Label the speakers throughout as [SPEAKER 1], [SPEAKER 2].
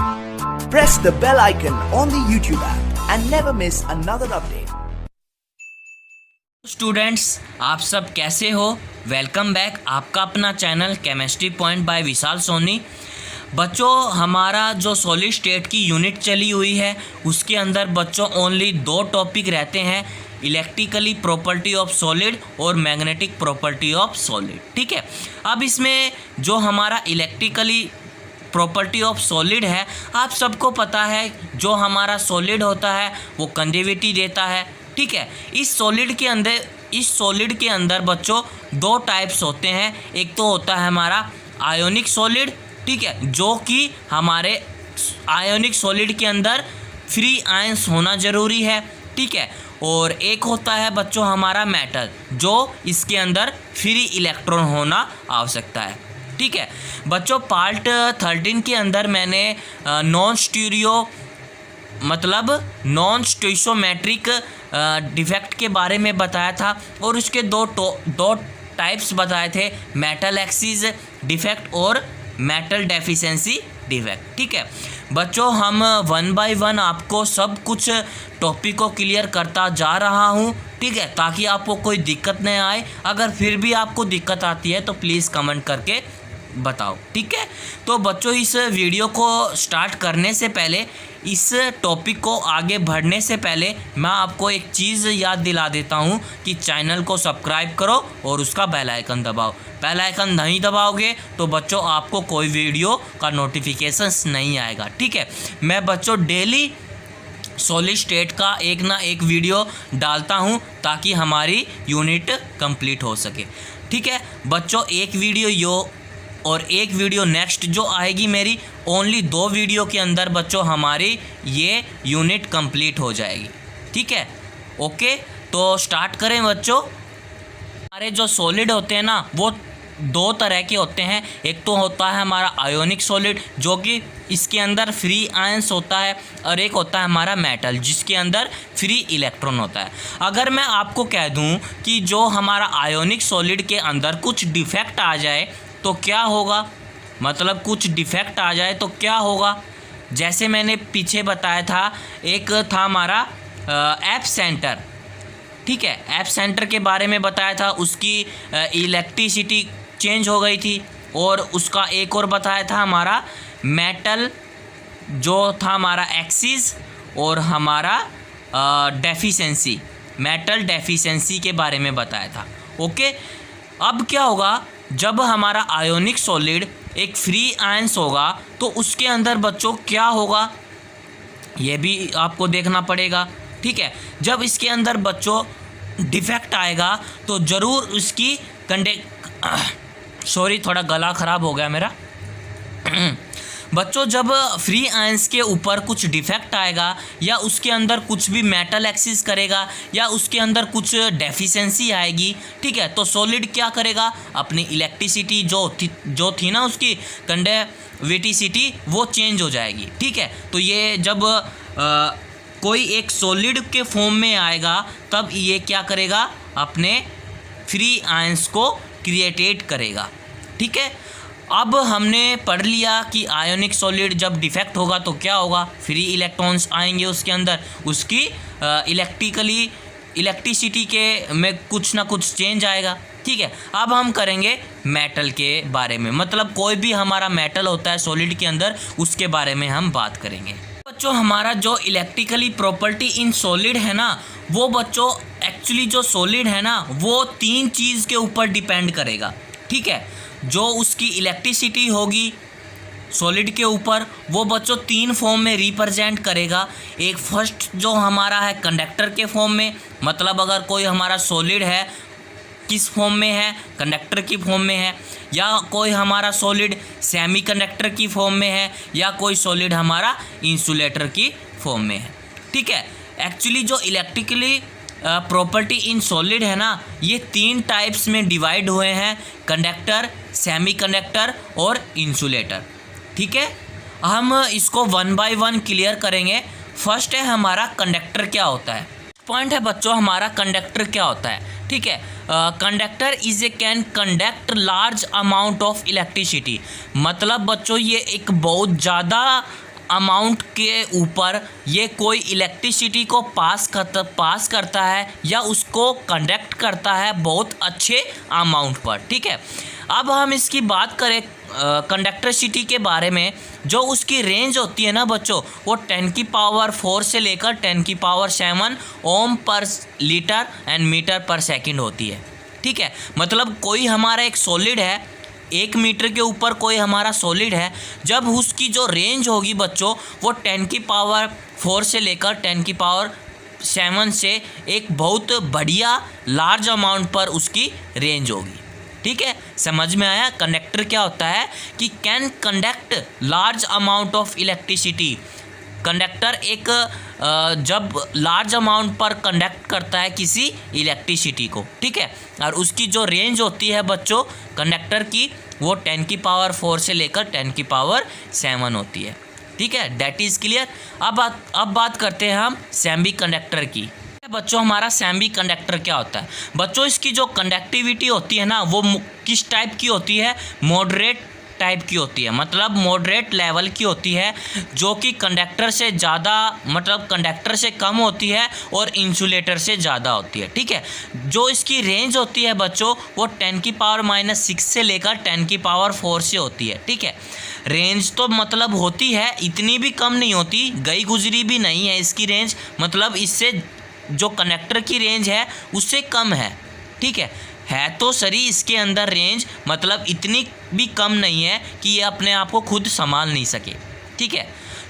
[SPEAKER 1] Press the bell icon on the YouTube app and never miss another update.
[SPEAKER 2] Students, आप सब कैसे हो? Welcome back आपका अपना चैनल केमिस्ट्री पॉइंट बाय विशाल सोनी। बच्चों, हमारा जो सॉलिड स्टेट की यूनिट चली हुई है उसके अंदर बच्चों ओनली दो टॉपिक रहते हैं, इलेक्ट्रिकली प्रॉपर्टी ऑफ सॉलिड और मैग्नेटिक प्रॉपर्टी ऑफ सॉलिड। ठीक है, अब इसमें जो हमारा इलेक्ट्रिकली प्रॉपर्टी ऑफ सॉलिड है, आप सबको पता है जो हमारा सॉलिड होता है वो कंडक्टिविटी देता है। ठीक है, इस सॉलिड के अंदर बच्चों दो टाइप्स होते हैं। एक तो होता है हमारा आयोनिक सॉलिड, ठीक है, जो कि हमारे आयोनिक सॉलिड के अंदर फ्री आयंस होना ज़रूरी है। ठीक है, और एक होता है बच्चों हमारा मेटल, जो इसके अंदर फ्री इलेक्ट्रॉन होना आवश्यकता है। ठीक है बच्चों, पार्ट 13 के अंदर मैंने नॉन स्टोइकोमेट्रिक डिफेक्ट के बारे में बताया था और उसके दो टाइप्स बताए थे, मेटल एक्सिस डिफेक्ट और मेटल डेफिशिएंसी डिफेक्ट। ठीक है बच्चों, हम वन बाय वन आपको सब कुछ टॉपिक को क्लियर करता जा रहा हूँ। ठीक है, ताकि आपको कोई दिक्कत नहीं आए। अगर फिर भी आपको दिक्कत आती है तो प्लीज़ कमेंट करके बताओ। ठीक है, तो बच्चों इस वीडियो को स्टार्ट करने से पहले, इस टॉपिक को आगे बढ़ने से पहले मैं आपको एक चीज़ याद दिला देता हूं कि चैनल को सब्सक्राइब करो और उसका बेल आइकन दबाओ। बेल आइकन नहीं दबाओगे तो बच्चों आपको कोई वीडियो का नोटिफिकेशंस नहीं आएगा। ठीक है, मैं बच्चों डेली सॉलिड स्टेट का एक ना एक वीडियो डालता हूं ताकि हमारी यूनिट कंप्लीट हो सके। ठीक है बच्चों, एक वीडियो और एक वीडियो नेक्स्ट जो आएगी मेरी, ओनली 2 वीडियो के अंदर बच्चों हमारी ये यूनिट कंप्लीट हो जाएगी। ठीक है, ओके, तो स्टार्ट करें बच्चों। हमारे जो सॉलिड होते हैं ना वो 2 तरह के होते हैं। एक तो होता है हमारा आयोनिक सॉलिड, जो कि इसके अंदर फ्री आयंस होता है, और एक होता है हमारा मेटल जिसके अंदर फ्री इलेक्ट्रॉन होता है। अगर मैं आपको कह दूं कि जो हमारा आयोनिक सॉलिड के अंदर कुछ डिफेक्ट आ जाए तो क्या होगा, मतलब कुछ डिफेक्ट आ जाए तो क्या होगा, जैसे मैंने पीछे बताया था, एक था हमारा एफ सेंटर। ठीक है, एफ सेंटर के बारे में बताया था, उसकी इलेक्ट्रिसिटी चेंज हो गई थी। और उसका एक और बताया था हमारा मेटल, जो था हमारा एक्सिस, और हमारा डेफिशिएंसी, मेटल डेफिशिएंसी के बारे में बताया था। ओके, अब क्या होगा, जब हमारा आयोनिक सॉलिड एक फ्री आयंस होगा तो उसके अंदर बच्चों क्या होगा ये भी आपको देखना पड़ेगा। ठीक है, जब इसके अंदर बच्चों डिफेक्ट आएगा तो ज़रूर उसकी सॉरी, थोड़ा गला ख़राब हो गया मेरा। बच्चों, जब फ्री आयंस के ऊपर कुछ डिफेक्ट आएगा या उसके अंदर कुछ भी मेटल एक्सिस करेगा या उसके अंदर कुछ डेफिशिएंसी आएगी, ठीक है, तो सॉलिड क्या करेगा, अपनी इलेक्ट्रिसिटी जो थी ना, उसकी कंडक्टिविटी वो चेंज हो जाएगी। ठीक है, तो ये जब कोई एक सॉलिड के फॉर्म में आएगा तब ये क्या करेगा, अपने फ्री आयंस को क्रिएटेट करेगा। ठीक है, अब हमने पढ़ लिया कि आयोनिक सॉलिड जब डिफेक्ट होगा तो क्या होगा, फ्री इलेक्ट्रॉन्स आएंगे उसके अंदर, उसकी इलेक्ट्रिसिटी के में कुछ ना कुछ चेंज आएगा। ठीक है, अब हम करेंगे मेटल के बारे में, मतलब कोई भी हमारा मेटल होता है सॉलिड के अंदर, उसके बारे में हम बात करेंगे। बच्चों, हमारा जो इलेक्ट्रिकली प्रॉपर्टी इन सॉलिड है ना, वो बच्चों एक्चुअली जो सॉलिड है ना वो 3 चीज़ के ऊपर डिपेंड करेगा। ठीक है, जो उसकी इलेक्ट्रिसिटी होगी सॉलिड के ऊपर वो बच्चों 3 फॉर्म में रिप्रेजेंट करेगा। एक फर्स्ट जो हमारा है कंडक्टर के फॉर्म में, मतलब अगर कोई हमारा सॉलिड है किस फॉर्म में है, कंडक्टर की फॉर्म में है, या कोई हमारा सॉलिड सेमीकंडक्टर की फॉर्म में है, या कोई सॉलिड हमारा इंसुलेटर की फॉर्म में है। ठीक है, एक्चुअली जो इलेक्ट्रिकली प्रॉपर्टी इन सॉलिड है ना, ये 3 टाइप्स में डिवाइड हुए हैं, कंडक्टर, सेमीकंडक्टर और इंसुलेटर। ठीक है, हम इसको 1 बाय 1 क्लियर करेंगे। फर्स्ट है हमारा कंडक्टर क्या होता है। पॉइंट है बच्चों हमारा कंडक्टर क्या होता है। ठीक है, conductor is a can conduct large amount of electricity, मतलब बच्चों ये एक बहुत ज़्यादा अमाउंट के ऊपर ये कोई इलेक्ट्रिसिटी को पास करता है या उसको कंडक्ट करता है बहुत अच्छे अमाउंट पर, ठीक है। अब हम इसकी बात करें कंडक्टरसिटी के बारे में, जो उसकी रेंज होती है ना बच्चों, वो 10⁴ से लेकर 10⁷ ओम पर लीटर एंड मीटर पर सेकंड होती है, ठीक है। मतलब कोई हमारा एक सॉलिड है, 1 मीटर के ऊपर कोई हमारा सॉलिड है, जब उसकी जो रेंज होगी बच्चों वो 10⁴ से लेकर 10⁷ से एक बहुत बढ़िया लार्ज अमाउंट पर उसकी रेंज होगी, ठीक है। समझ में आया। कंडक्टर क्या होता है कि can conduct large amount of electricity. Conductor एक जब लार्ज अमाउंट पर कंडक्ट करता है किसी इलेक्ट्रिसिटी को, ठीक है, और उसकी जो रेंज होती है बच्चों कंडक्टर की वो 10⁴ से लेकर 10⁷ होती है, ठीक है। That is clear. अब बात करते हैं हम सेमी कंडक्टर की। बच्चों हमारा सेमी कंडक्टर क्या होता है? बच्चों इसकी जो कंडक्टिविटी होती है ना वो किस टाइप की होती है? मॉडरेट टाइप की होती है, मतलब मॉडरेट लेवल की होती है, जो कि कंडक्टर से ज़्यादा मतलब कंडक्टर से कम होती है और इंसुलेटर से ज़्यादा होती है, ठीक है। जो इसकी रेंज होती है बच्चों वो 10⁻⁻6 से लेकर 10⁻⁴ से होती है, ठीक है। रेंज तो मतलब होती है, इतनी भी कम नहीं होती, गई गुजरी भी नहीं है इसकी रेंज, मतलब इससे जो कनेक्टर की रेंज है उससे कम है, ठीक है तो सही इसके अंदर रेंज, मतलब इतनी भी कम नहीं है कि ये अपने आप को खुद संभाल नहीं सके, ठीक है।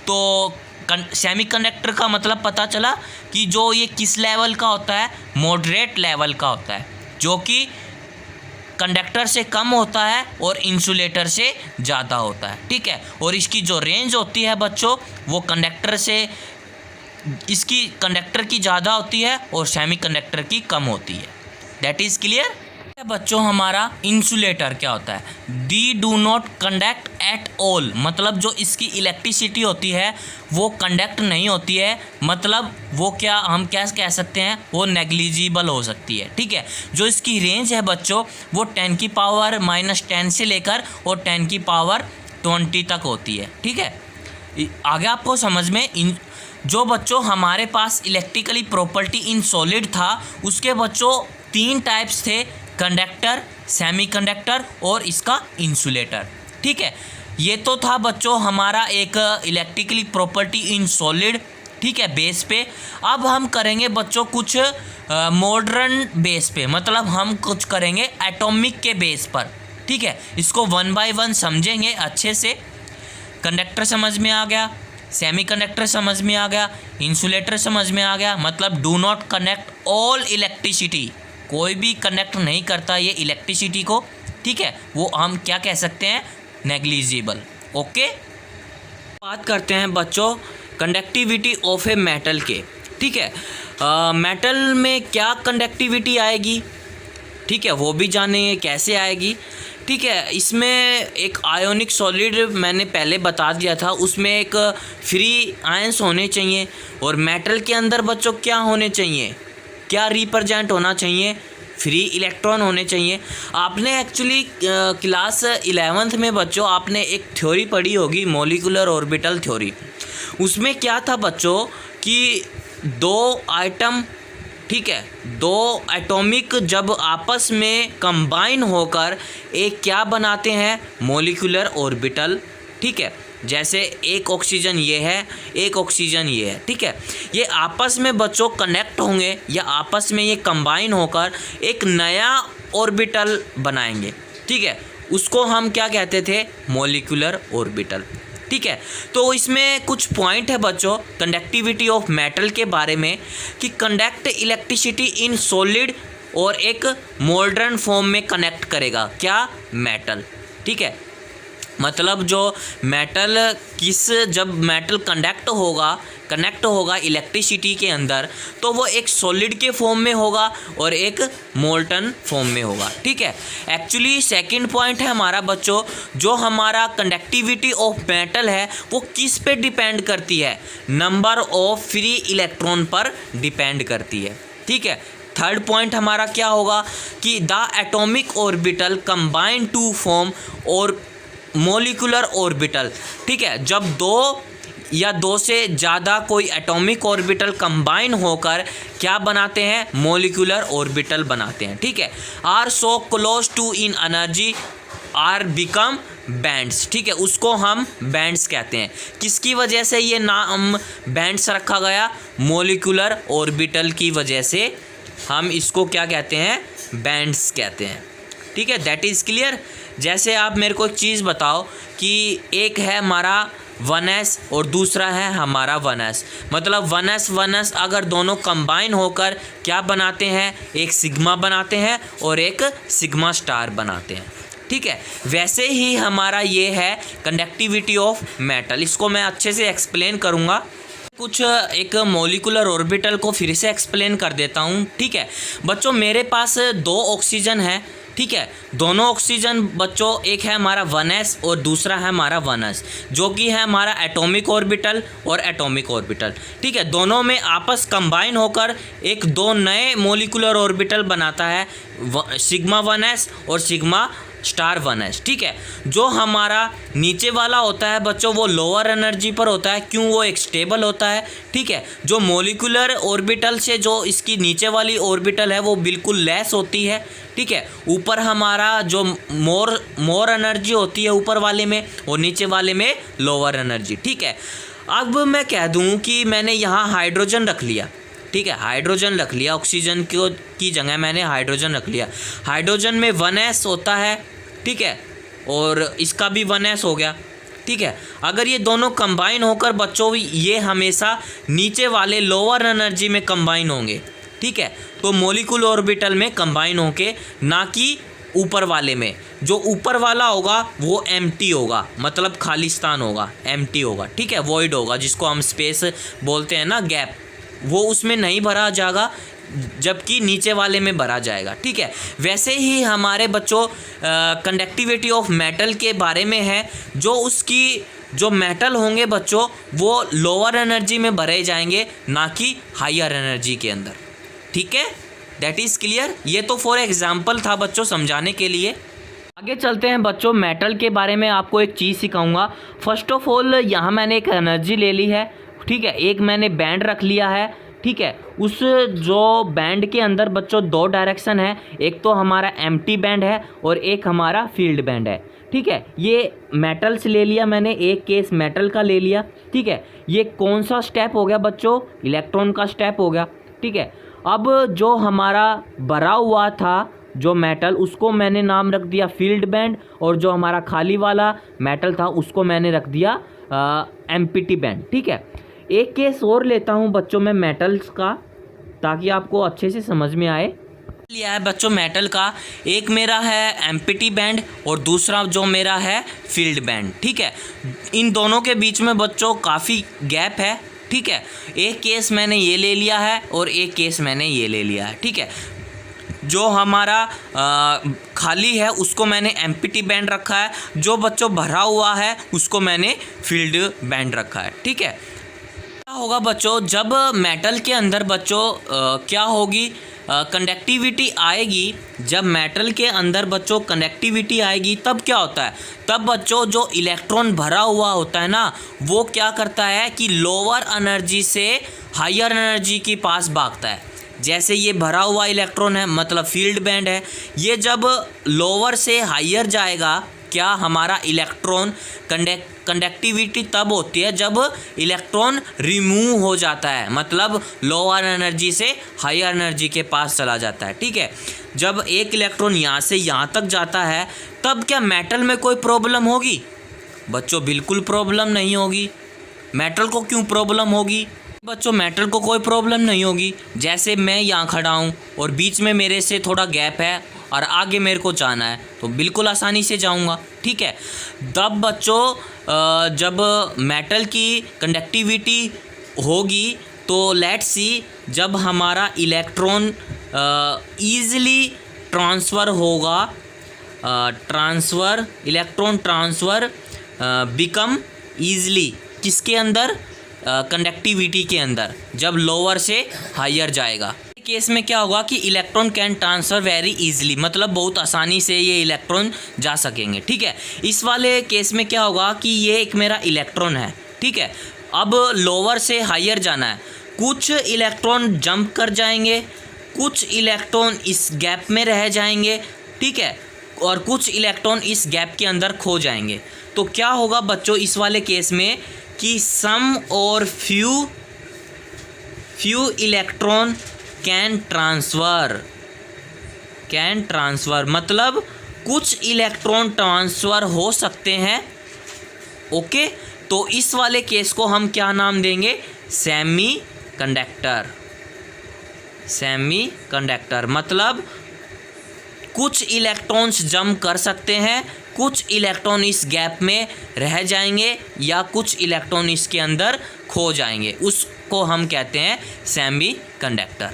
[SPEAKER 2] तो सेमी कंडक्टर का मतलब पता चला कि जो ये किस लेवल का होता है? मॉडरेट लेवल का होता है, जो कि कंडक्टर से कम होता है और इंसुलेटर से ज़्यादा होता है, ठीक है। और इसकी जो रेंज होती है बच्चों वो इसकी कंडक्टर की ज़्यादा होती है और सेमी कंडक्टर की कम होती है। That is clear. बच्चों हमारा इंसुलेटर क्या होता है? They do not conduct at all, मतलब जो इसकी इलेक्ट्रिसिटी होती है वो कंडक्ट नहीं होती है, मतलब वो क्या हम क्या कह सकते हैं, वो नेग्लिजिबल हो सकती है, ठीक है। जो इसकी रेंज है बच्चों वो 10⁻⁻10 से लेकर और 10⁻20 तक होती है, ठीक है। आगे आपको समझ में जो बच्चों हमारे पास इलेक्ट्रिकली प्रॉपर्टी इन सॉलिड था उसके बच्चों 3 टाइप्स थे, कंडक्टर, सेमी कंडक्टर और इसका इंसुलेटर, ठीक है। ये तो था बच्चों हमारा एक इलेक्ट्रिकली प्रॉपर्टी इन सॉलिड, ठीक है, बेस पे। अब हम करेंगे बच्चों कुछ मॉडर्न बेस पे, मतलब हम कुछ करेंगे एटॉमिक के बेस पर, ठीक है। इसको 1 बाय 1 समझेंगे अच्छे से। कंडक्टर समझ में आ गया, सेमी कंडक्टर समझ में आ गया, इंसुलेटर समझ में आ गया, मतलब do not connect all electricity, कोई भी कनेक्ट नहीं करता ये इलेक्ट्रिसिटी को, ठीक है, वो हम क्या कह सकते हैं? नेग्लिजिबल। ओके, बात करते हैं बच्चों कंडक्टिविटी ऑफ ए मेटल के, ठीक है। मेटल में क्या कंडक्टिविटी आएगी, ठीक है, वो भी जानेंगे कैसे आएगी, ठीक है। इसमें एक आयोनिक सॉलिड मैंने पहले बता दिया था, उसमें एक फ्री आयंस होने चाहिए और मेटल के अंदर बच्चों क्या होने चाहिए, क्या रिप्रेजेंट होना चाहिए? फ्री इलेक्ट्रॉन होने चाहिए। आपने एक्चुअली क्लास 11th में बच्चों आपने एक थ्योरी पढ़ी होगी, मॉलिक्यूलर ऑर्बिटल थ्योरी। उसमें क्या था बच्चों कि 2 आइटम, ठीक है, 2 एटॉमिक जब आपस में कंबाइन होकर एक क्या बनाते हैं? मॉलिक्यूलर ऑर्बिटल, ठीक है। जैसे एक ऑक्सीजन ये है, एक ऑक्सीजन ये है, ठीक है। ये आपस में बच्चों कनेक्ट होंगे या आपस में ये कंबाइन होकर एक नया ऑर्बिटल बनाएंगे, ठीक है। उसको हम क्या कहते थे? मॉलिक्यूलर ऑर्बिटल, ठीक है। तो इसमें कुछ पॉइंट है बच्चों कंडक्टिविटी ऑफ मेटल के बारे में कि कंडक्ट इलेक्ट्रिसिटी इन सॉलिड और एक मोल्डन फॉर्म में कनेक्ट करेगा क्या? मेटल, ठीक है। मतलब जो मेटल जब मेटल कनेक्ट होगा इलेक्ट्रिसिटी के अंदर तो वो एक सॉलिड के फॉर्म में होगा और एक मोल्टन फॉर्म में होगा, ठीक है। एक्चुअली सेकंड पॉइंट है हमारा बच्चों, जो हमारा कंडक्टिविटी ऑफ मेटल है वो किस पे डिपेंड करती है? नंबर ऑफ फ्री इलेक्ट्रॉन पर डिपेंड करती है, ठीक है। थर्ड पॉइंट हमारा क्या होगा कि the atomic orbital combine to form और मॉलिक्यूलर ऑर्बिटल, ठीक है। जब 2 या दो से ज़्यादा कोई एटॉमिक ऑर्बिटल कंबाइन होकर क्या बनाते हैं, मॉलिक्यूलर ऑर्बिटल बनाते हैं। ठीक है, are so close to in energy are become bands. ठीक है, उसको हम बैंड्स कहते हैं। किसकी वजह से ये नाम बैंड्स रखा गया, मॉलिक्यूलर ऑर्बिटल की वजह से हम इसको क्या कहते हैं, बैंड्स कहते हैं। ठीक है, दैट इज़ क्लियर। जैसे आप मेरे को एक चीज़ बताओ कि एक है हमारा 1s और दूसरा है हमारा 1s, मतलब 1s अगर दोनों कंबाइन होकर क्या बनाते हैं, एक सिग्मा बनाते हैं और एक सिग्मा स्टार बनाते हैं। ठीक है, वैसे ही हमारा ये है कंडक्टिविटी ऑफ मेटल। इसको मैं अच्छे से एक्सप्लेन करूँगा। कुछ एक मॉलिक्यूलर ऑर्बिटल को फिर से एक्सप्लेन कर देता हूँ। ठीक है बच्चों, मेरे पास 2 ऑक्सीजन है। ठीक है, दोनों ऑक्सीजन बच्चों, एक है हमारा 1s और दूसरा है हमारा 1s, जो कि है हमारा एटॉमिक ऑर्बिटल और एटॉमिक ऑर्बिटल। ठीक है, दोनों में आपस कंबाइन होकर एक 2 नए मॉलिक्यूलर ऑर्बिटल बनाता है, सिग्मा 1s और सिग्मा स्टार 1s। ठीक है, जो हमारा नीचे वाला होता है बच्चों वो लोअर एनर्जी पर होता है। क्यों, वो एक स्टेबल होता है। ठीक है, जो मॉलिक्यूलर ऑर्बिटल से जो इसकी नीचे वाली ऑर्बिटल है वो बिल्कुल लेस होती है। ठीक है, ऊपर हमारा जो मोर एनर्जी होती है ऊपर वाले में और नीचे वाले में लोअर एनर्जी। ठीक है, अब मैं कह दूं कि मैंने यहाँ हाइड्रोजन रख लिया। ठीक है, हाइड्रोजन रख लिया, ऑक्सीजन की जगह मैंने हाइड्रोजन रख लिया। हाइड्रोजन में 1s होता है। ठीक है, और इसका भी 1s हो गया। ठीक है, अगर ये दोनों कंबाइन होकर बच्चों ये हमेशा नीचे वाले लोअर एनर्जी में कंबाइन होंगे। ठीक है, तो मॉलिक्यूलर ऑर्बिटल में कंबाइन होके, ना कि ऊपर वाले में। जो ऊपर वाला होगा वो एम्प्टी होगा, मतलब खालिस्तान होगा, एम्प्टी होगा। ठीक है, वॉइड होगा, जिसको हम स्पेस बोलते हैं ना, गैप, वो उसमें नहीं भरा जाएगा, जबकि नीचे वाले में भरा जाएगा। ठीक है, वैसे ही हमारे बच्चों कंडक्टिविटी ऑफ मेटल के बारे में है। जो उसकी जो मेटल होंगे बच्चों वो लोअर एनर्जी में भरे जाएंगे, ना कि हायर एनर्जी के अंदर। ठीक है, दैट इज़ क्लियर। ये तो फॉर एग्जांपल था बच्चों, समझाने के लिए। आगे चलते हैं बच्चों, मेटल के बारे में आपको एक चीज़ सिखाऊंगा। फर्स्ट ऑफ ऑल यहाँ मैंने एक एनर्जी ले ली है। ठीक है, एक मैंने बैंड रख लिया है। ठीक है, उस जो बैंड के अंदर बच्चों 2 डायरेक्शन है, एक तो हमारा एम्प्टी बैंड है और एक हमारा फील्ड बैंड है। ठीक है, ये मेटल्स ले लिया मैंने, एक केस मेटल का ले लिया। ठीक है, ये कौन सा स्टेप हो गया बच्चों, इलेक्ट्रॉन का स्टेप हो गया। ठीक है, अब जो हमारा भरा हुआ था जो मेटल, उसको मैंने नाम रख दिया फील्ड बैंड, और जो हमारा खाली वाला मेटल था उसको मैंने रख दिया एम्प्टी बैंड। ठीक है, एक केस और लेता हूं बच्चों मैं मेटल्स का, ताकि आपको अच्छे से समझ में आए। लिया है बच्चों मेटल का, एक मेरा है एम्प्टी बैंड और दूसरा जो मेरा है फील्ड बैंड। ठीक है, इन दोनों के बीच में बच्चों काफ़ी गैप है। ठीक है, एक केस मैंने ये ले लिया है और एक केस मैंने ये ले लिया है। ठीक है, जो हमारा खाली है उसको मैंने एम्प्टी बैंड रखा है, जो बच्चों भरा हुआ है उसको मैंने फील्ड बैंड रखा है। ठीक है, क्या होगा बच्चों, जब मेटल के अंदर बच्चों क्या होगी, कंडक्टिविटी आएगी। जब मेटल के अंदर बच्चों कंडक्टिविटी आएगी तब क्या होता है, तब बच्चों जो इलेक्ट्रॉन भरा हुआ होता है ना, वो क्या करता है कि लोअर एनर्जी से हायर एनर्जी के पास भागता है। जैसे ये भरा हुआ इलेक्ट्रॉन है, मतलब फील्ड बैंड है, ये जब लोअर से हायर जाएगा, क्या हमारा इलेक्ट्रॉन कंडक्टिविटी तब होती है जब इलेक्ट्रॉन रिमूव हो जाता है, मतलब लोअर एनर्जी से हायर एनर्जी के पास चला जाता है। ठीक है, जब एक इलेक्ट्रॉन यहाँ से यहाँ तक जाता है तब क्या मेटल में कोई प्रॉब्लम होगी बच्चों? बिल्कुल प्रॉब्लम नहीं होगी। मेटल को क्यों प्रॉब्लम होगी बच्चों? मेटल को कोई प्रॉब्लम नहीं होगी। जैसे मैं यहाँ खड़ा हूँ और बीच में मेरे से थोड़ा गैप है और आगे मेरे को जाना है तो बिल्कुल आसानी से जाऊँगा। ठीक है, तब बच्चों जब मेटल की कंडक्टिविटी होगी तो लेट्स सी, जब हमारा इलेक्ट्रॉन ईज़िली ट्रांसफ़र होगा, इलेक्ट्रॉन ट्रांसफ़र बिकम ईज़िली किसके अंदर, कंडक्टिविटी के अंदर, जब लोअर से हायर जाएगा। केस में क्या होगा कि electron can transfer very easily, मतलब बहुत आसानी से ये इलेक्ट्रॉन जा सकेंगे। ठीक है, इस वाले केस में क्या होगा कि ये एक मेरा इलेक्ट्रॉन है। ठीक है, अब लोअर से हायर जाना है, कुछ इलेक्ट्रॉन जंप कर जाएंगे, कुछ इलेक्ट्रॉन इस गैप में रह जाएंगे, ठीक है, और कुछ इलेक्ट्रॉन इस गैप के अंदर खो जाएंगे। तो क्या होगा बच्चों इस वाले केस में कि सम और फ्यू इलेक्ट्रॉन कैन ट्रांसफ़र, मतलब कुछ इलेक्ट्रॉन ट्रांसफ़र हो सकते हैं। ओके, तो इस वाले केस को हम क्या नाम देंगे? सेमी कंडक्टर, मतलब कुछ इलेक्ट्रॉन्स जंप कर सकते हैं, कुछ इलेक्ट्रॉन इस गैप में रह जाएंगे या कुछ इलेक्ट्रॉन इसके अंदर खो जाएंगे, उसको हम कहते हैं सेमी कंडक्टर।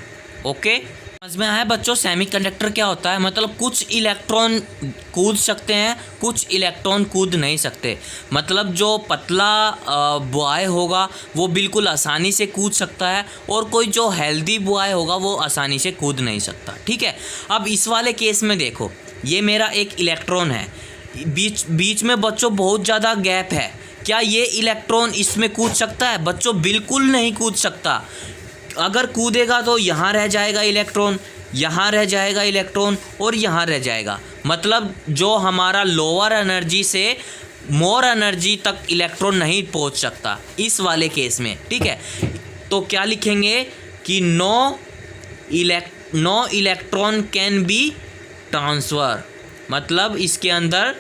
[SPEAKER 2] ओके, समझ में आया बच्चों सेमी कंडक्टर क्या होता है? मतलब कुछ इलेक्ट्रॉन कूद सकते हैं, कुछ इलेक्ट्रॉन कूद नहीं सकते। मतलब जो पतला बॉय होगा वो बिल्कुल आसानी से कूद सकता है, और कोई जो हेल्दी बॉय होगा वो आसानी से कूद नहीं सकता। ठीक है, अब इस वाले केस में देखो, ये मेरा एक इलेक्ट्रॉन है, बीच में बच्चों बहुत ज़्यादा गैप है। क्या ये इलेक्ट्रॉन इसमें कूद सकता है? बच्चों बिल्कुल नहीं कूद सकता। अगर कूदेगा तो यहाँ रह जाएगा इलेक्ट्रॉन, यहाँ रह जाएगा इलेक्ट्रॉन, और यहाँ रह जाएगा। मतलब जो हमारा लोअर एनर्जी से मोर एनर्जी तक इलेक्ट्रॉन नहीं पहुँच सकता इस वाले केस में। ठीक है, तो क्या लिखेंगे कि no electron can be transfer, मतलब इसके अंदर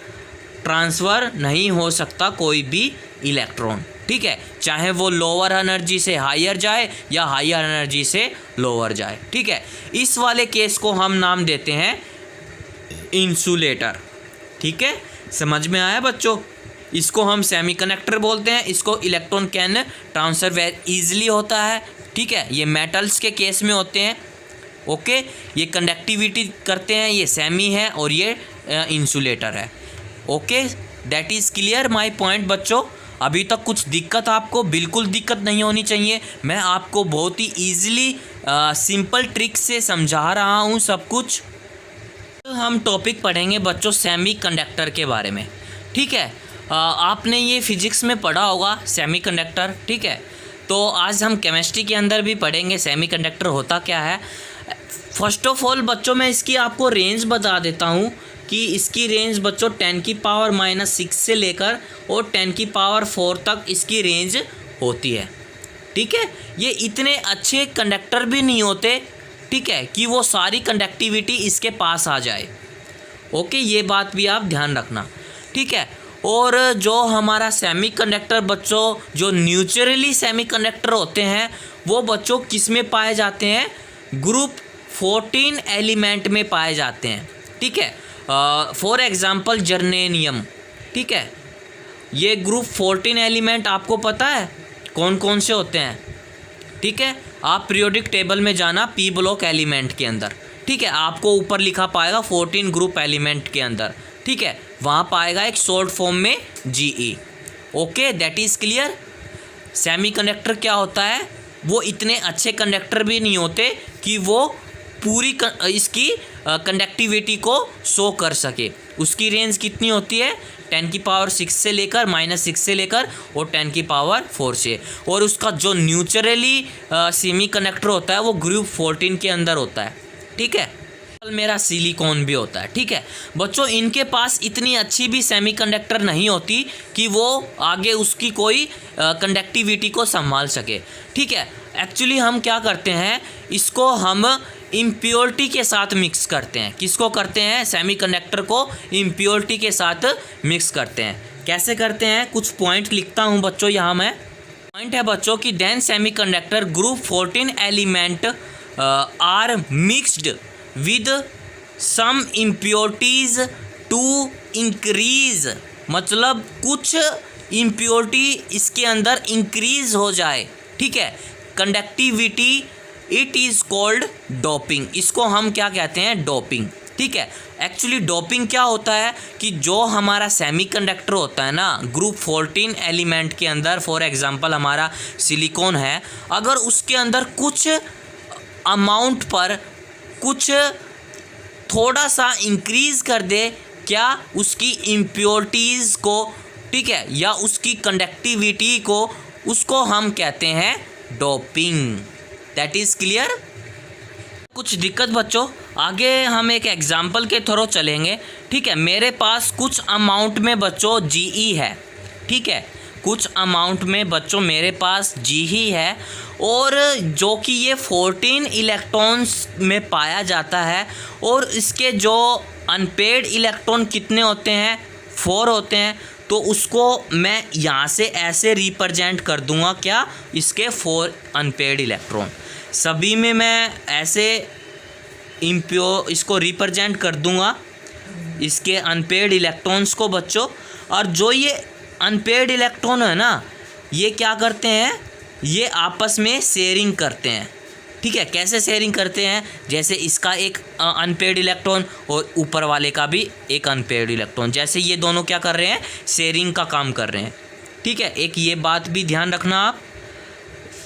[SPEAKER 2] ट्रांसफ़र नहीं हो सकता कोई भी इलेक्ट्रॉन। ठीक है, चाहे वो लोअर एनर्जी से हायर जाए या हायर एनर्जी से लोअर जाए। ठीक है, इस वाले केस को हम नाम देते हैं इंसुलेटर। ठीक है, समझ में आया बच्चों? इसको हम सेमीकंडक्टर बोलते हैं। इसको electron can transfer very easily होता है। ठीक है, ये मेटल्स के केस में होते हैं। ओके, ये कंडक्टिविटी करते हैं, ये सेमी है और ये इंसुलेटर है। Okay, that is clear my point बच्चों। अभी तक कुछ दिक्कत आपको बिल्कुल दिक्कत नहीं होनी चाहिए। मैं आपको बहुत ही ईजिली सिंपल ट्रिक से समझा रहा हूँ सब कुछ। तो हम टॉपिक पढ़ेंगे बच्चों सेमीकंडक्टर के बारे में। ठीक है, आपने ये फिजिक्स में पढ़ा होगा सेमीकंडक्टर। ठीक है, तो आज हम केमिस्ट्री के अंदर भी पढ़ेंगे सेमीकंडक्टर होता क्या है। फर्स्ट ऑफ ऑल बच्चों मैं इसकी आपको रेंज बता देता हूँ कि इसकी रेंज बच्चों 10⁻⁻6 से लेकर और 10⁻⁴ तक इसकी रेंज होती है। ठीक है, ये इतने अच्छे कंडक्टर भी नहीं होते, ठीक है, कि वो सारी कंडक्टिविटी इसके पास आ जाए। ओके, ये बात भी आप ध्यान रखना। ठीक है, और जो हमारा सेमीकंडक्टर बच्चों जो न्यूचुरली सेमीकंडक्टर होते हैं वो बच्चों किस में पाए जाते हैं? ग्रुप 14 एलिमेंट में पाए जाते हैं। ठीक है, फॉर एग्ज़ाम्पल जर्मेनियम। ठीक है, ये ग्रुप 14 एलिमेंट आपको पता है कौन कौन से होते हैं? ठीक है, आप पीरियोडिक टेबल में जाना पी ब्लॉक एलिमेंट के अंदर। ठीक है, आपको ऊपर लिखा पाएगा 14 ग्रुप एलिमेंट के अंदर। ठीक है, वहाँ पाएगा एक शॉर्ट फॉर्म में GE। Okay, that is clear. Semiconductor क्या होता है? वो इतने अच्छे कंडक्टर भी नहीं होते कि वो पूरी इसकी कंडक्टिविटी को शो कर सके। उसकी रेंज कितनी होती है? 10⁻⁶ से लेकर -6 से लेकर और 10⁻⁴ से। और उसका जो न्यूचुरली सेमीकंडक्टर होता है वो ग्रुप 14 के अंदर होता है। ठीक है, मेरा सिलिकॉन भी होता है। ठीक है बच्चों, इनके पास इतनी अच्छी भी सेमीकंडक्टर नहीं होती कि वो आगे उसकी कोई कंडक्टिविटी को संभाल सके। ठीक है, एक्चुअली हम क्या करते हैं, इसको हम इम्प्योरिटी के साथ मिक्स करते हैं। किसको करते हैं? सेमीकंडक्टर को इम्प्योरिटी के साथ मिक्स करते हैं। कैसे करते हैं? कुछ पॉइंट लिखता हूँ बच्चों यहाँ मैं। पॉइंट है बच्चों कि then semiconductor group 14 element are mixed with some impurities to increase, मतलब कुछ इम्प्योरिटी इसके अंदर इंक्रीज हो जाए। ठीक है, conductivity, it is called doping. इसको हम क्या कहते हैं? डोपिंग। ठीक है, एक्चुअली डोपिंग क्या होता है कि जो हमारा सेमीकंडक्टर होता है ना ग्रुप 14 एलिमेंट के अंदर, फॉर एग्जांपल हमारा सिलिकॉन है, अगर उसके अंदर कुछ अमाउंट पर कुछ थोड़ा सा इंक्रीज़ कर दे, क्या उसकी इम्प्योरिटीज़ को, ठीक है, या उसकी कंडक्टिविटी को उसको हम कहते हैं डोपिंग। That is clear. कुछ दिक्कत बच्चों, आगे हम एक एग्जाम्पल के थ्रू चलेंगे। ठीक है, मेरे पास कुछ अमाउंट में बच्चों जीई है। ठीक है, कुछ अमाउंट में बच्चों मेरे पास जीई है और जो कि ये 14 इलेक्ट्रॉन्स में पाया जाता है और इसके जो अनपेड इलेक्ट्रॉन कितने होते हैं, 4 होते हैं। तो उसको मैं यहाँ से ऐसे रिप्रेजेंट कर दूंगा, क्या, इसके 4 अनपेड इलेक्ट्रॉन। सभी में मैं ऐसे इसको रिप्रेजेंट कर दूंगा, इसके अनपेड इलेक्ट्रॉन्स को बच्चों। और जो ये अनपेड इलेक्ट्रॉन है ना, ये क्या करते हैं, ये आपस में शेयरिंग करते हैं। ठीक है, कैसे शेयरिंग करते हैं, जैसे इसका एक अनपेड इलेक्ट्रॉन और ऊपर वाले का भी एक अनपेड इलेक्ट्रॉन, जैसे ये दोनों क्या कर रहे हैं, शेयरिंग का काम कर रहे हैं। ठीक है, एक ये बात भी ध्यान रखना आप,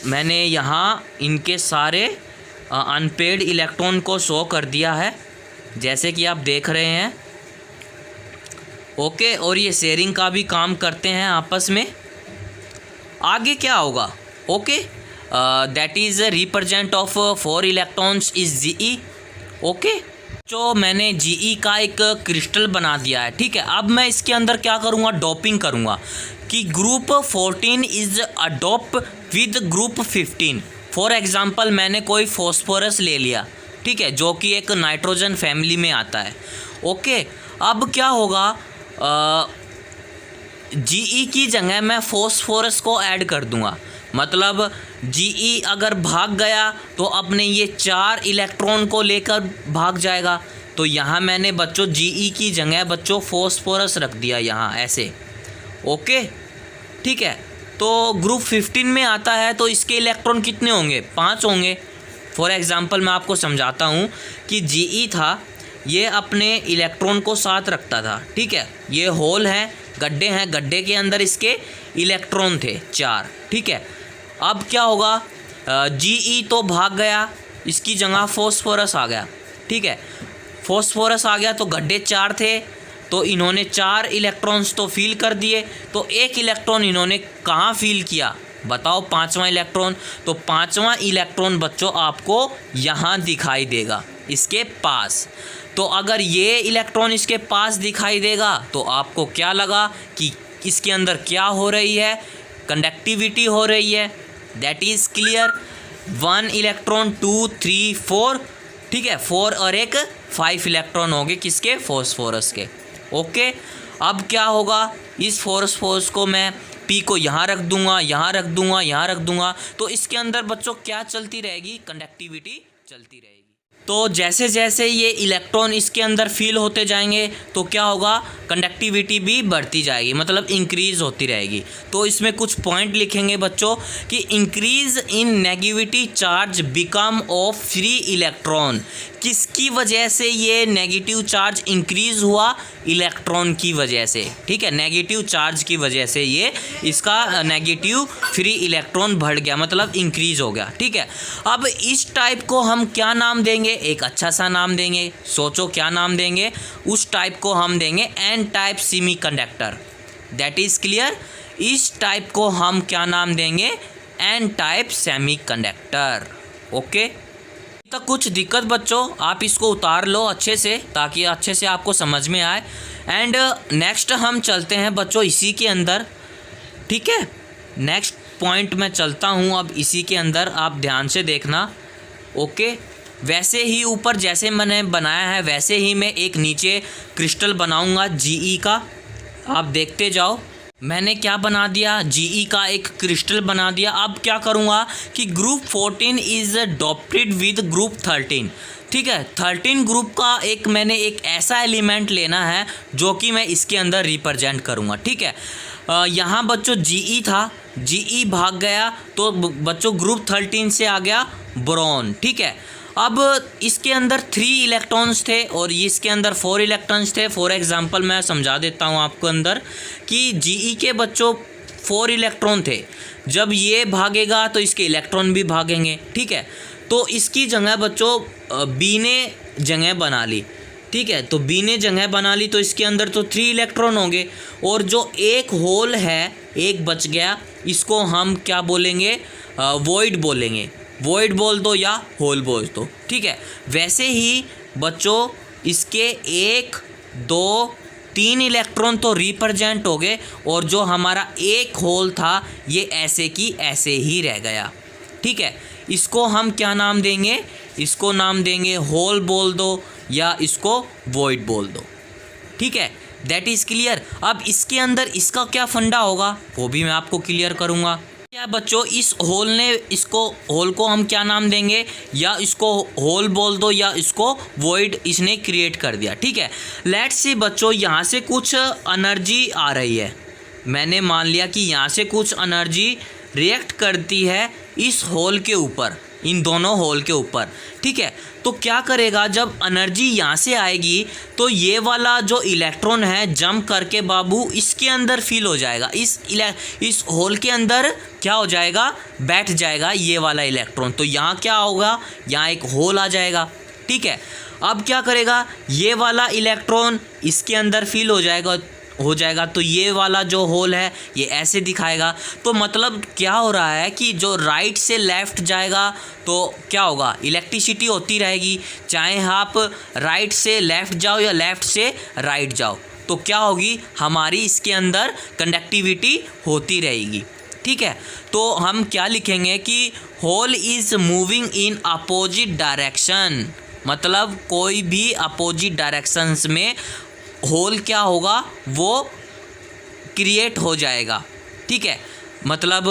[SPEAKER 2] मैंने यहाँ इनके सारे अनपेड इलेक्ट्रॉन को शो कर दिया है, जैसे कि आप देख रहे हैं। ओके, और ये शेयरिंग का भी काम करते हैं आपस में। आगे क्या होगा, okay, that is represent of 4 electrons is GE. Okay, जो मैंने जीई का एक क्रिस्टल बना दिया है। ठीक है, अब मैं इसके अंदर क्या करूँगा, डोपिंग करूँगा कि group 14 is Adobe with group 15। For example मैंने कोई फॉस्फोरस ले लिया, ठीक है, जो कि एक नाइट्रोजन फैमिली में आता है। ओके, अब क्या होगा, जीई की जगह मैं फॉस्फोरस को ऐड कर दूंगा। मतलब जीई अगर भाग गया तो अपने ये 4 इलेक्ट्रॉन को लेकर भाग जाएगा। तो यहाँ मैंने बच्चों जीई की जगह बच्चों फॉस्फोरस रख दिया यहाँ ऐसे। ओके, ठीक है, तो ग्रुप 15 में आता है तो इसके इलेक्ट्रॉन कितने होंगे, 5 होंगे। फॉर एग्जांपल मैं आपको समझाता हूँ कि जीई था, ये अपने इलेक्ट्रॉन को साथ रखता था। ठीक है, ये होल हैं, गड्ढे हैं, गड्ढे के अंदर इसके इलेक्ट्रॉन थे 4। ठीक है, अब क्या होगा, जीई तो भाग गया, इसकी जगह फॉस्फोरस आ गया। ठीक है, फॉस्फोरस आ गया तो गड्ढे 4 थे, तो इन्होंने 4 इलेक्ट्रॉन्स तो फिल कर दिए। तो एक इलेक्ट्रॉन इन्होंने कहाँ फिल किया, बताओ, 5वां इलेक्ट्रॉन। तो 5वां इलेक्ट्रॉन बच्चों आपको यहाँ दिखाई देगा, इसके पास। तो अगर ये इलेक्ट्रॉन इसके पास दिखाई देगा तो आपको क्या लगा कि इसके अंदर क्या हो रही है, कंडक्टिविटी हो रही है। That is clear. 1 इलेक्ट्रॉन 2 3 4, ठीक है, 4 और एक 5 इलेक्ट्रॉन हो गए किसके, फॉस्फोरस के। ओके, अब क्या होगा, इस फॉस्फोरस को मैं पी को यहाँ रख दूंगा, यहाँ रख दूंगा, यहाँ रख दूंगा। तो इसके अंदर बच्चों क्या चलती रहेगी, कंडक्टिविटी चलती रहेगी। तो जैसे जैसे ये इलेक्ट्रॉन इसके अंदर फील होते जाएंगे तो क्या होगा, कंडक्टिविटी भी बढ़ती जाएगी, मतलब इंक्रीज होती रहेगी। तो इसमें कुछ पॉइंट लिखेंगे बच्चों कि increase in negativity charge become of free electron. किसकी वजह से ये नेगेटिव चार्ज इंक्रीज हुआ, इलेक्ट्रॉन की वजह से। ठीक है, नेगेटिव चार्ज की वजह से ये इसका नेगेटिव फ्री इलेक्ट्रॉन बढ़ गया, मतलब इंक्रीज हो गया। ठीक है, अब इस टाइप को हम क्या नाम देंगे, एक अच्छा सा नाम देंगे। सोचो क्या नाम देंगे, उस टाइप को हम देंगे N type semiconductor. That is clear. इस टाइप को हम क्या नाम देंगे, एन टाइप सेमीकंडक्टर। ओके, तो कुछ दिक्कत बच्चों, आप इसको उतार लो अच्छे से ताकि अच्छे से आपको समझ में आए। एंड नेक्स्ट हम चलते हैं बच्चों इसी के अंदर। ठीक है, नेक्स्ट पॉइंट में चलता हूँ अब इसी के अंदर, आप ध्यान से देखना। ओके, वैसे ही ऊपर जैसे मैंने बनाया है वैसे ही मैं एक नीचे क्रिस्टल बनाऊंगा जीई का, आप देखते जाओ। मैंने क्या बना दिया, जीई का एक क्रिस्टल बना दिया। अब क्या करूँगा कि ग्रुप 14 इज़ डॉप्टेड विद ग्रुप 13। ठीक है, 13 ग्रुप का मैंने एक ऐसा एलिमेंट लेना है जो कि मैं इसके अंदर रिप्रेजेंट करूँगा। ठीक है, यहाँ बच्चों जीई था, जीई भाग गया तो बच्चों ग्रुप 13 से आ गया बोरॉन। ठीक है, अब इसके अंदर 3 इलेक्ट्रॉन्स थे और इसके अंदर 4 इलेक्ट्रॉन्स थे। फॉर एग्जांपल मैं समझा देता हूँ आपको अंदर कि जीई के बच्चों 4 इलेक्ट्रॉन थे, जब ये भागेगा तो इसके इलेक्ट्रॉन भी भागेंगे। ठीक है, तो इसकी जगह बच्चों बी ने जगह बना ली। ठीक है, तो बी ने जगह बना ली तो इसके अंदर तो 3 इलेक्ट्रॉन होंगे, और जो एक होल है, एक बच गया, इसको हम क्या बोलेंगे, वॉइड बोलेंगे। वॉइड बोल दो या होल बोल दो, ठीक है। वैसे ही बच्चों इसके 1 2 3 इलेक्ट्रॉन तो रिप्रेजेंट हो गए, और जो हमारा एक होल था ये ऐसे की ऐसे ही रह गया, ठीक है। इसको हम क्या नाम देंगे, इसको नाम देंगे होल बोल दो या इसको वॉइड बोल दो, ठीक है। That is clear. अब इसके अंदर इसका क्या फंडा होगा वो भी मैं आपको क्लियर करूँगा। क्या बच्चों, इस होल ने, इसको होल को हम क्या नाम देंगे, या इसको होल बोल दो या इसको वॉइड इसने क्रिएट कर दिया, ठीक है। लेट्स सी बच्चों, यहाँ से कुछ एनर्जी आ रही है, मैंने मान लिया कि यहाँ से कुछ एनर्जी रिएक्ट करती है इस होल के ऊपर, इन दोनों होल के ऊपर, ठीक है। तो क्या करेगा, जब एनर्जी यहाँ से आएगी तो ये वाला जो इलेक्ट्रॉन है जंप करके बाबू इसके अंदर फील हो जाएगा, इस होल के अंदर क्या हो जाएगा, बैठ जाएगा ये वाला इलेक्ट्रॉन। तो यहाँ क्या होगा, यहाँ एक होल आ जाएगा, ठीक है। अब क्या करेगा, ये वाला इलेक्ट्रॉन इसके अंदर फील हो जाएगा, तो ये वाला जो होल है ये ऐसे दिखाएगा। तो मतलब क्या हो रहा है कि जो राइट से लेफ़्ट जाएगा तो क्या होगा, इलेक्ट्रिसिटी होती रहेगी, चाहे आप राइट से लेफ़्ट जाओ या लेफ़्ट से राइट जाओ, तो क्या होगी, हमारी इसके अंदर कंडक्टिविटी होती रहेगी, ठीक है। तो हम क्या लिखेंगे कि hole is moving in opposite direction, मतलब कोई भी अपोजिट डायरेक्शंस में होल क्या होगा, वो क्रिएट हो जाएगा, ठीक है। मतलब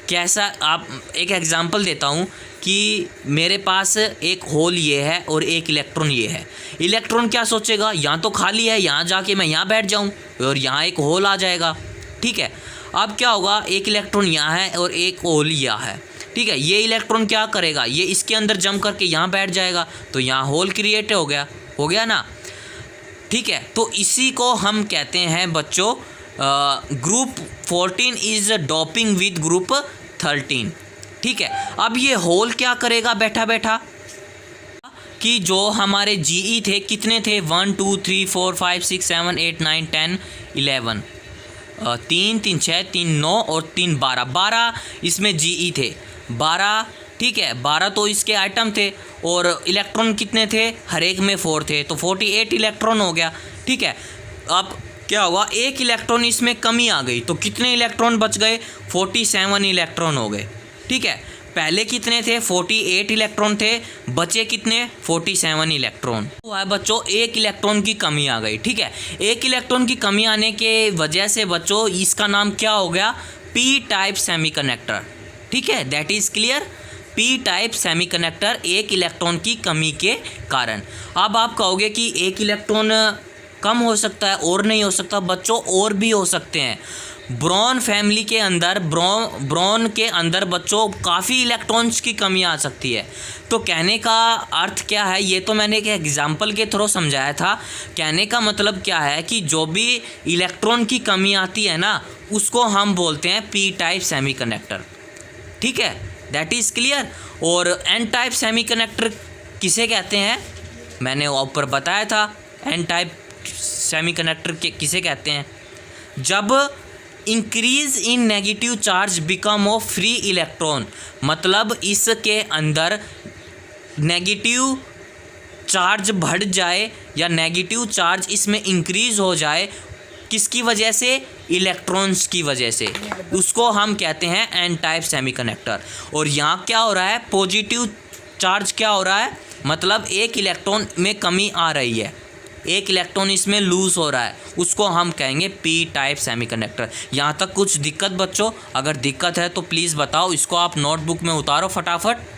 [SPEAKER 2] कैसा, आप एक एग्जांपल देता हूँ कि मेरे पास एक होल ये है और एक इलेक्ट्रॉन ये है। इलेक्ट्रॉन क्या सोचेगा, यहाँ तो खाली है, यहाँ जाके मैं यहाँ बैठ जाऊँ और यहाँ एक होल आ जाएगा, ठीक है। अब क्या होगा, एक इलेक्ट्रॉन यहाँ है और एक होल यहाँ है, ठीक है। ये इलेक्ट्रॉन क्या करेगा, ये इसके अंदर जंप करके यहाँ बैठ जाएगा, तो यहाँ होल क्रिएट हो गया ना, ठीक है। तो इसी को हम कहते हैं बच्चों group 14 is doping with group 13, ठीक है। अब ये होल क्या करेगा बैठा बैठा, कि जो हमारे जीई थे कितने थे, 1 2 3 4 5 6 7 8 9 10 11, 3 3 6 3 9 और 3 12 इसमें जीई थे 12, ठीक है। 12 तो इसके आइटम थे, और इलेक्ट्रॉन कितने थे, हर एक में 4 थे, तो 48 इलेक्ट्रॉन हो गया, ठीक है। अब क्या हुआ, एक इलेक्ट्रॉन इसमें कमी आ गई, तो कितने इलेक्ट्रॉन बच गए, 47 इलेक्ट्रॉन हो गए, ठीक है। पहले कितने थे, 48 इलेक्ट्रॉन थे, बचे कितने, 47 इलेक्ट्रॉन हुआ है बच्चों। एक इलेक्ट्रॉन की कमी आ गई, ठीक है। एक इलेक्ट्रॉन की कमी आने के वजह से बच्चों इसका नाम क्या हो गया, पी टाइप सेमीकंडक्टर, ठीक है। That is clear. P type semiconductor, एक इलेक्ट्रॉन की कमी के कारण। अब आप कहोगे कि एक इलेक्ट्रॉन कम हो सकता है और नहीं हो सकता, बच्चों और भी हो सकते हैं। ब्रॉन फैमिली के अंदर, ब्रॉन के अंदर बच्चों काफ़ी इलेक्ट्रॉन्स की कमी आ सकती है। तो कहने का अर्थ क्या है, ये तो मैंने एक एग्जांपल के थ्रू समझाया था। कहने का मतलब क्या है कि जो भी इलेक्ट्रॉन की कमी आती है ना, उसको हम बोलते हैं पी टाइप सेमीकंडक्टर, ठीक है। That is clear. और एन टाइप सेमीकंडक्टर किसे कहते हैं, मैंने ऊपर बताया था। एन टाइप सेमीकंडक्टर किसे कहते हैं, जब increase in negative charge become of free electron, मतलब इसके अंदर नेगेटिव चार्ज बढ़ जाए या नेगेटिव चार्ज इसमें इंक्रीज हो जाए, किसकी वजह से, इलेक्ट्रॉन्स की वजह से, उसको हम कहते हैं एन टाइप सेमीकंडक्टर। और यहाँ क्या हो रहा है, पॉजिटिव चार्ज क्या हो रहा है, मतलब एक इलेक्ट्रॉन में कमी आ रही है, एक इलेक्ट्रॉन इसमें लूज हो रहा है, उसको हम कहेंगे पी टाइप सेमीकंडक्टर। यहाँ तक कुछ दिक्कत बच्चों, अगर दिक्कत है तो प्लीज़ बताओ, इसको आप नोटबुक में उतारो फटाफट।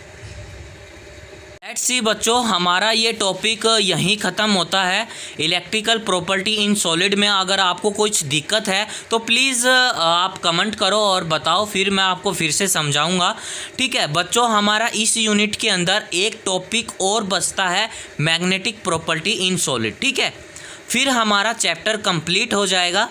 [SPEAKER 2] लेट्स सी बच्चों, हमारा ये टॉपिक यहीं ख़त्म होता है, इलेक्ट्रिकल प्रॉपर्टी इन सॉलिड में। अगर आपको कुछ दिक्कत है तो प्लीज़ आप कमेंट करो और बताओ, फिर मैं आपको फिर से समझाऊंगा, ठीक है। बच्चों हमारा इस यूनिट के अंदर एक टॉपिक और बचता है, मैग्नेटिक प्रॉपर्टी इन सॉलिड, ठीक है। फिर हमारा चैप्टर कंप्लीट हो जाएगा।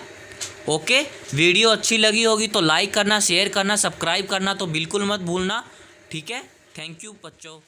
[SPEAKER 2] ओके, वीडियो अच्छी लगी होगी तो लाइक करना, शेयर करना, सब्सक्राइब करना तो बिल्कुल मत भूलना, ठीक है। थैंक यू बच्चों।